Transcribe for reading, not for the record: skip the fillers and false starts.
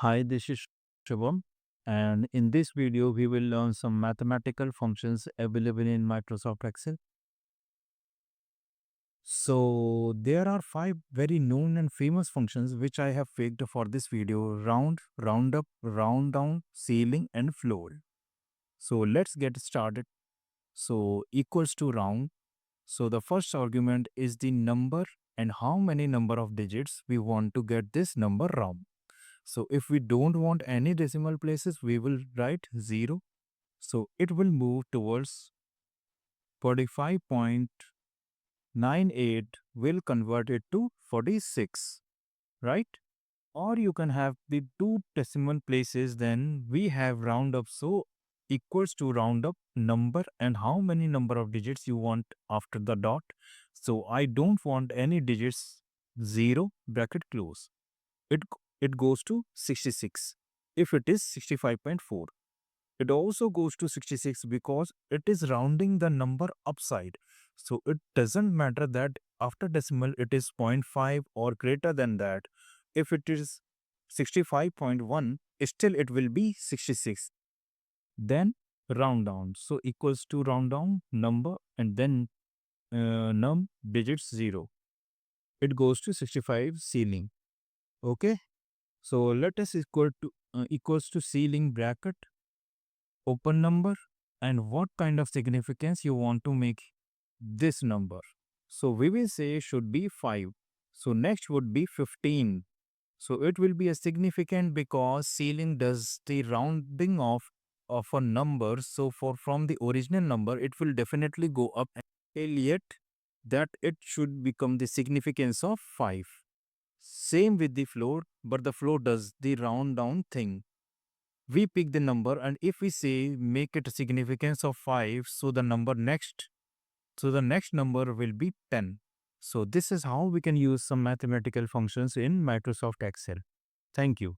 Hi, this is Shubham, and in this video, we will learn some mathematical functions available in Microsoft Excel. So, there are five very known and famous functions which I have picked for this video: round, round up, round down, ceiling, and floor. So, let's get started. So, equals to round. So, the first argument is the number and how many number of digits we want to get this number round. So if we don't want any decimal places, we will write 0. So it will move towards 45.98, will convert it to 46, right? Or you can have the two decimal places, then we have round up. So equals to round up number and how many number of digits you want after the dot. So I don't want any digits, 0, bracket close. It, it goes to 66 if it is 65.4. It also goes to 66 because it is rounding the number upside. So it doesn't matter that after decimal it is 0.5 or greater than that. If it is 65.1, still it will be 66. Then round down. So equals to round down number and then num digits 0. It goes to 65 ceiling. Okay. So let us equals to ceiling bracket, open number, and what kind of significance you want to make this number. So we will say should be 5. So next would be 15. So it will be a significant because ceiling does the rounding off of a number. So for from the original number, it will definitely go up until yet that it should become the significance of 5. Same with the floor, but the floor does the round down thing. We pick the number, and if we say make it a significance of 5, so the next number will be 10. So this is how we can use some mathematical functions in Microsoft Excel. Thank you.